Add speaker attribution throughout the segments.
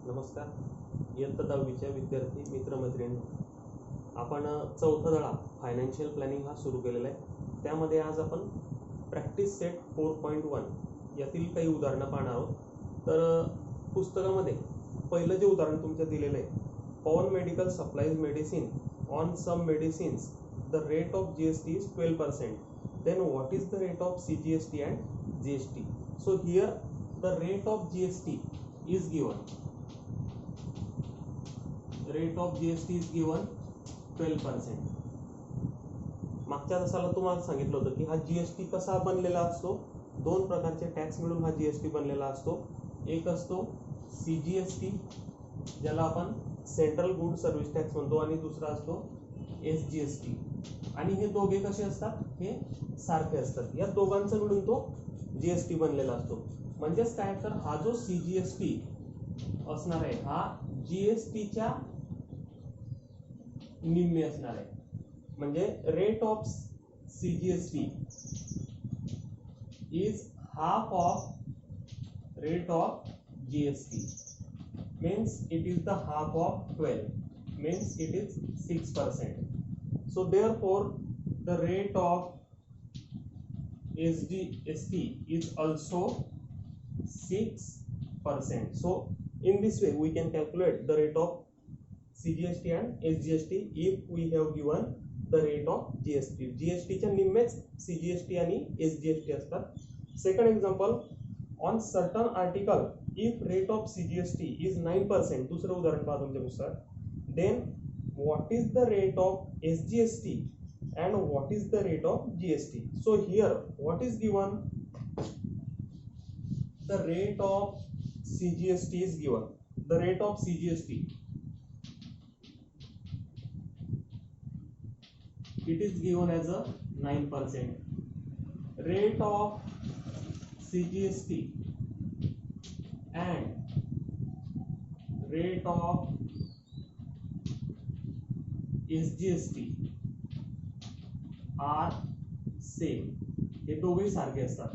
Speaker 1: नमस्कार. इयत्ता 10वीच्या विद्यार्थी मित्रमैत्रिणींनो, आपण चौथा धडा फायनान्शियल प्लॅनिंग हा सुरू केलेला आहे. त्यामध्ये आज आपण प्रॅक्टिस सेट 4.1 यातील काही उदाहरणं पाहणार आहोत. तर पुस्तकामध्ये पहिलं जे उदाहरण तुमचं दिलेलं आहे, Pawan medical supplies medicine on some medicines the rate of GST is 12%. Then what is the rate of CGST and GST? So here the rate of GST is given. Rate of GST is given 12%. मागच्या तासाला तुम्हाला सांगितलं होतं की हा GST कसा बनलेला असतो. दोन प्रकारचे टॅक्स मिळून हा GST बनलेला असतो. एक असतो CGST, ज्याला आपण सेंट्रल गुड सर्व्हिस टॅक्स म्हणतो, आणि दुसरा असतो SGST. आणि हे दोघे कसे असतात, हे सारखे असतात. या दोघांचा मिळून तो GST बनलेला असतो. म्हणजेच काय, तर हा जो CGST असणार आहे हा GSTच्या निम्मे असणार आहे. म्हणजे rate of CGST is half of rate of GST. means it is the half of 12, means it is 6%. So therefore the rate of SGST is also 6%. So in this way we can calculate the rate of CGST and SGST if we have given the rate of GST. GST च्या निम्मेच CGST आणि SGST असतात. Second example, on certain article if rate of CGST is 9%, दुसरं उदाहरण पहा तुमच्यानुसार, then what is the rate of SGST and what is the rate of GST? So here what is given, the rate of CGST is given. The rate of CGST, it is given as a 9%. Rate of CGST and rate of SGST are same. हे दोघे सारखे असतात.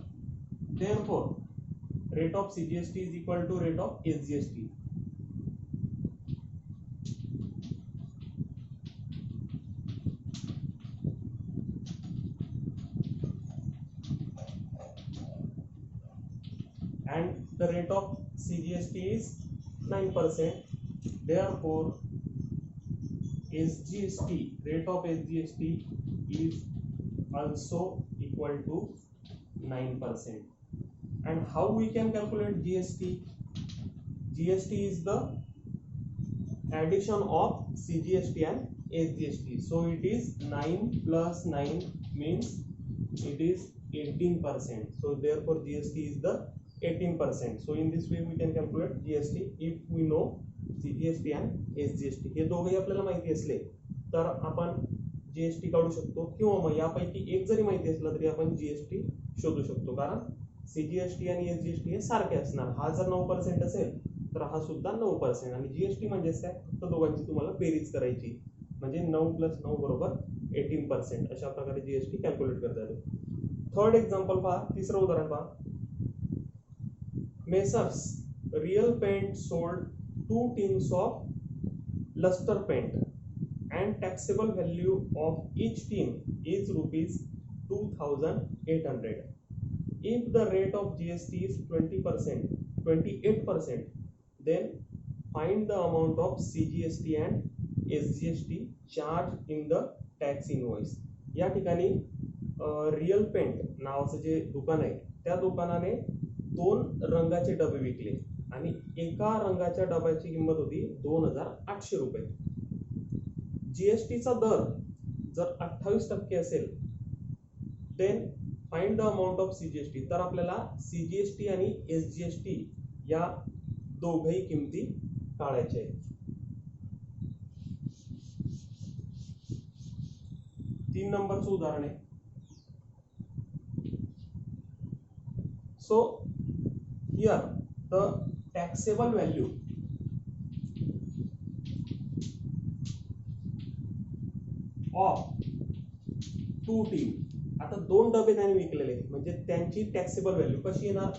Speaker 1: Therefore rate of CGST is equal to rate of SGST. And the rate of CGST is 9%. Therefore SGST, rate of SGST is also equal to 9%. And how we can calculate GST? GST is the addition of CGST and SGST. So it is 9 plus 9 means it is 18%. So therefore GST is the 18%. So in this way we can calculate GST if we know CGST and SGST. हे दोघेही आपल्याला माहिती असले तर आपण GST काढू शकतो, किंवा मग यापैकी एक जरी माहिती असलं तरी आपण GST शोधू शकतो, कारण CGST आणि SGST हे सारखे असणार. हा जर 9% असेल तर हा सुद्धा 9%. आणि GST म्हणजेच काय, फक्त दोघांची तुम्हाला बेरीज करायची, म्हणजे 9 + 9 बरोबर 18%. अशा प्रकारे GST कॅल्क्युलेट करता येतो. थर्ड एक्झाम्पल पहा, तिसरं उदाहरण पहा. Messrs Real Paint sold 2 tins of luster paint and taxable value of each tin is rupees 2,800. If the rate of GST is 28%, then find the amount of CGST and SGST charged in the tax invoice. या ठिकाणी real paint नावाचं जे दुकान आहे त्या दुकानाने 2 रंगाचे डबे विकले आणि एका रंगाच्या डब्याची किंमत होती 2,800 रुपये. जीएसटीचा दर जर 28% असेल, then find the amount of CGST. तर आपल्याला CGST आणि SGST या दोघही किमती काढायच्या आहेत. 3 नंबरचं उदाहरण आहे. So here the taxable value of 2 tin. आता 2 डबे त्याने विकलेले, म्हणजे त्यांची टॅक्सेबल व्हॅल्यू कशी येणार,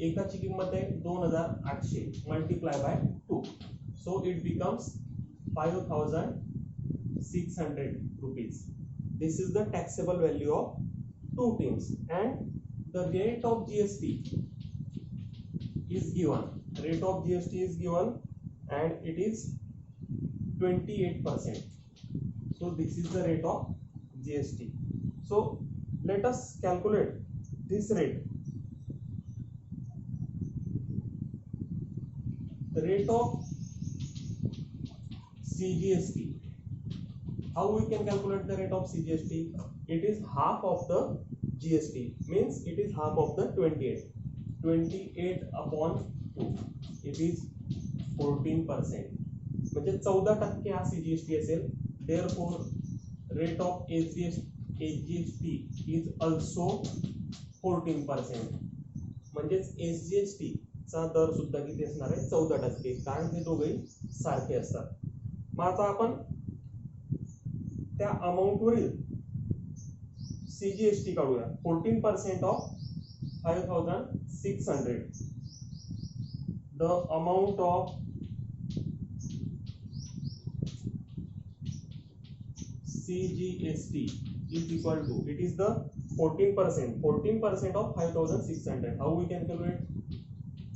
Speaker 1: एकाची किंमत आहे 2,800 multiply by 2. So it becomes 5,600 rupees. This is the taxable value of two teams, and the rate of GST is given. Rate of GST is given and it is 28%. So this is the rate of GST. So let us calculate this rate. The rate of CGST. How we can calculate the rate of CGST? It is half of the GST, means it is half of the 28. 28 upon 2. It is 14%. म्हणजे 14% हा CGST असेल. Therefore, rate of SGST is also 14%. म्हणजेच SGST चा दर सुद्धा किती असणार आहे? 14%, कारण हे दोघे सारखे असतात. मग आता आपण त्या अमाउंट वरील CGST काढूया. 14% of 5,600. The amount of CGST is equal to, it is the 14% of 5,600. How we can calculate?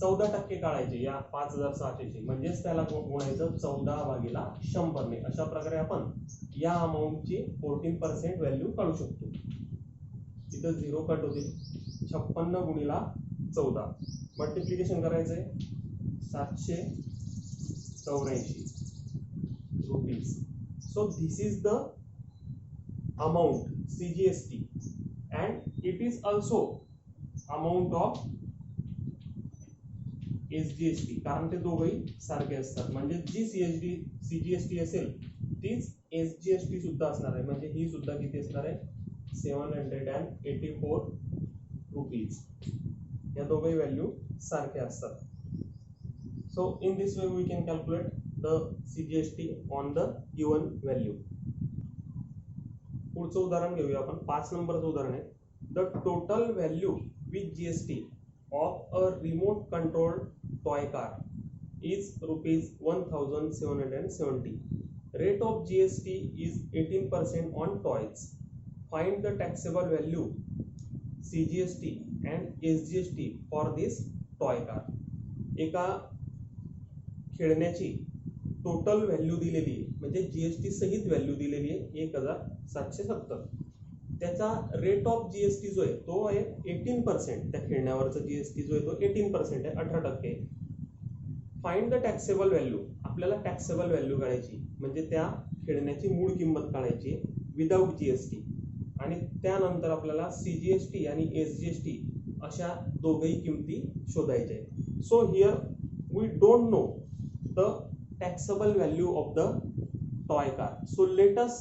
Speaker 1: 14% काढायचे या 5,600 चे, म्हणजेच त्याला गुणायचं 14/100 ने. अशा प्रकारे आपण या अमाउंटची 14% व्हॅल्यू काढू शकतो. इथं 0 कट होतील. 56 गुणिला 14 मल्टिप्लिकेशन करायचंय. 784 rupees. So this is the amount CGST, and it is also amount of SGST, कारण ते दोघेही सारखे असतात. म्हणजे जी CGST असेल तीच SGST सुद्धा असणार आहे. म्हणजे ही सुद्धा किती असणार आहे? 784 रुपीज. या दोघेही व्हॅल्यू सारखे असतात. So in this way we can calculate the CGST on the given value. पुढचं उदाहरण घेऊया आपण. 5 नंबरचं उदाहरण आहे. The total value with GST of a remote controlled toy car is rupees 1,770. Rate of GST is 18% on toys. Find the taxable value, CGST and SGST for this toy car. एका खेळण्याची total value दिलेली आहे, म्हणजे GST सहित value दिलेली आहे 1,770. त्याचा rate of GST जो आहे तो आहे 18%. त्या खेळण्यावरचा जीएसटी जो आहे तो 18% आहे, 18%. Find the taxable value. आपल्याला टॅक्सेबल व्हॅल्यू काढायची, म्हणजे त्या खेळण्याची मूळ किंमत काढायची विदाउट जीएसटी, आणि त्यानंतर आपल्याला सीजीएसटी आणि एसजीएसटी अशा दोघेही किमती शोधायच्या आहेत. So here we don't know the taxable value of the toy car. So let us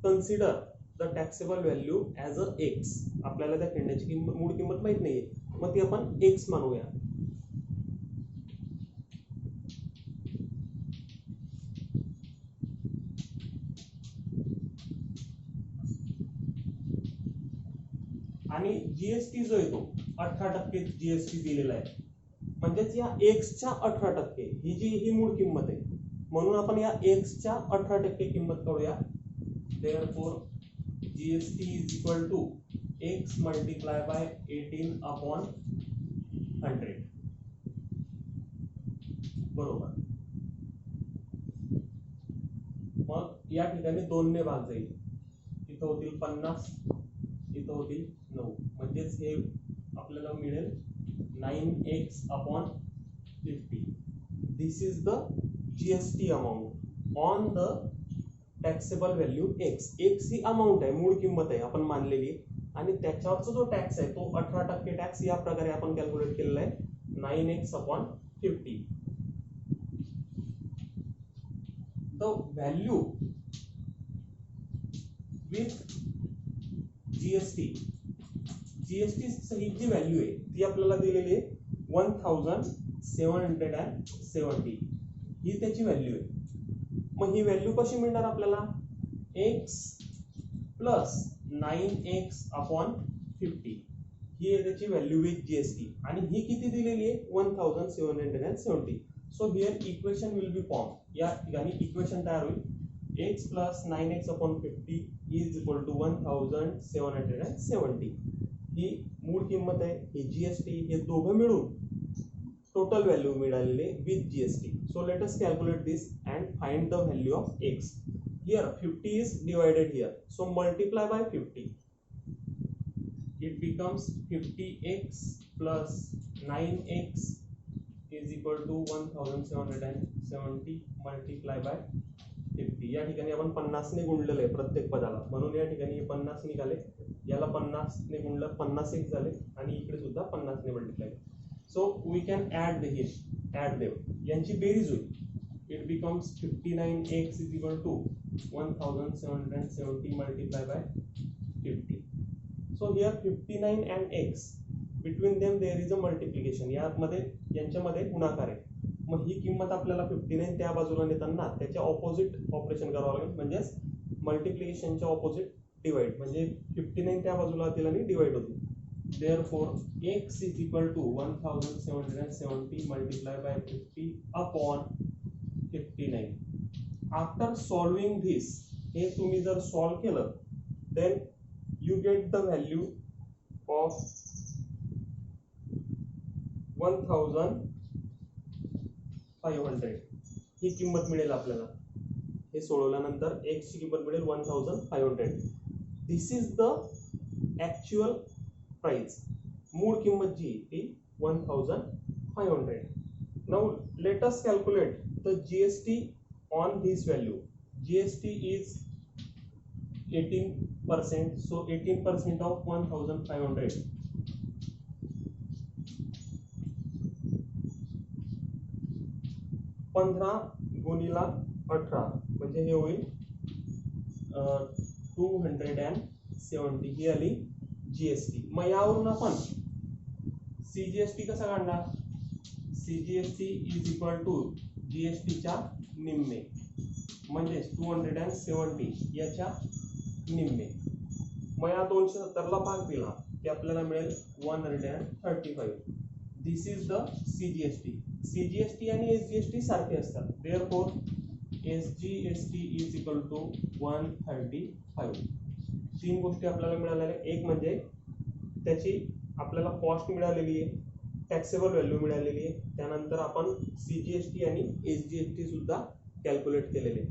Speaker 1: consider the taxable value as a x. आपल्याला त्या खेळण्याची मूळ किंमत माहित नाहीये, मग ती आपण x मानूया. आणि जीएसटी जो आहे तो 18% जीएसटी दिलेला आहे. म्हणजेच या x च्या 18% ही मूळ किंमत आहे, म्हणून आपण या x च्या 18% किंमत काढूया. Therefore GST is equal to x multiplied by 18/100. बरोबर. मग या ठिकाणी 2 ने भाग जाईल. इथं होतील 50, इथं होतील 9, म्हणजेच हे आपल्याला मिळेल 9x/50. This is the GST amount on the taxable value x. x he amount आहे, मूळ किंमत आहे आपण मानलेली, आणि त्याच्यावरचा जो टॅक्स आहे तो 18% टॅक्स या प्रकारे आपण कॅल्क्युलेट केलेला आहे 9x/50. The value with GST सहित जी व्हॅल्यू आहे ती आपल्याला दिलेली आहे 1,770. ही त्याची व्हॅल्यू आहे. मग ही व्हॅल्यू कशी मिळणार आपल्याला? x प्लस 9x/50 ही आहे त्याची व्हॅल्यू विथ जीएसटी, आणि ही किती दिलेली आहे? 1,770. So here equation will be form. या ठिकाणी इक्वेशन तयार होईल. x plus 9x upon 50 is equal to 1770. ही मूळ किंमत आहे. हे जीएसटी हे दोघं मिळून टोटल व्हॅल्यू मिळालेले with GST. So let us calculate this and find the value of x. Here 50 is divided here, so multiply by 50. It becomes 50x plus 9x is equal to 1770 multiply by 50. या ठिकाणी आपण 50 ने गुणलेलं आहे प्रत्येक पदाला, म्हणून या ठिकाणी 50 निघाले. याला 50 ने गुणलं 50 एक झाले आणि इकडे सुद्धा 50 ने multiply. So we can add them. यांची बेरीज होईल. It becomes 59x is equal to 1770 multiplied by 50. So here 59 and x, between them there is a multiplication. यामध्ये यांच्यामध्ये गुणाकार आहे. मग ही किंमत आपल्याला 59 त्या बाजूला नेताना त्याच्या ऑपोजिट ऑपरेशन करावं लागेल. म्हणजेच मल्टिप्लिकेशनच्या ऑपोजिट डिवाइड. म्हणजे 59 त्या बाजूला असतील आणि डिवाइड होतील. Therefore x is equal to 1770 multiplied by 50 upon 59. After solving this, हे तुम्ही जर सॉल्व केलं then you get the value of 1500. ही किंमत मिळेल आपल्याला. हे सोडवल्यानंतर x ची किंमत मिळेल 1500. दिस इज द ऍक्च्युअल प्राइस. मूळ किंमत जी ती 1500. Now let us calculate the GST on this value. GST is 18%. so 18% of 1500. 15 गुणिला 18 म्हणजे हे होईल 270. ही आली जीएसटी. मग यावरून आपण सीजीएसटी कसा काढणार. सीजीएसटी इज इक्वल टू जीएसटीच्या निम्मे म्हणजे 270 याच्या निम्मे. मग या 270 ला भाग दिला की आपल्याला मिळेल 135. This is the CGST. CGST आणि एसजीएसटी सारखे असतात. Therefore SGST is equal to 135. तीन गोष्टी आपल्याला मिळालेल्या. एक म्हणजे त्याची आपल्याला कॉस्ट मिळालेली आहे, टॅक्सेबल व्हॅल्यू मिळालेली आहे. त्यानंतर आपण सीजीएसटी आणि एसजीएसटी सुद्धा कॅल्क्युलेट केलेले.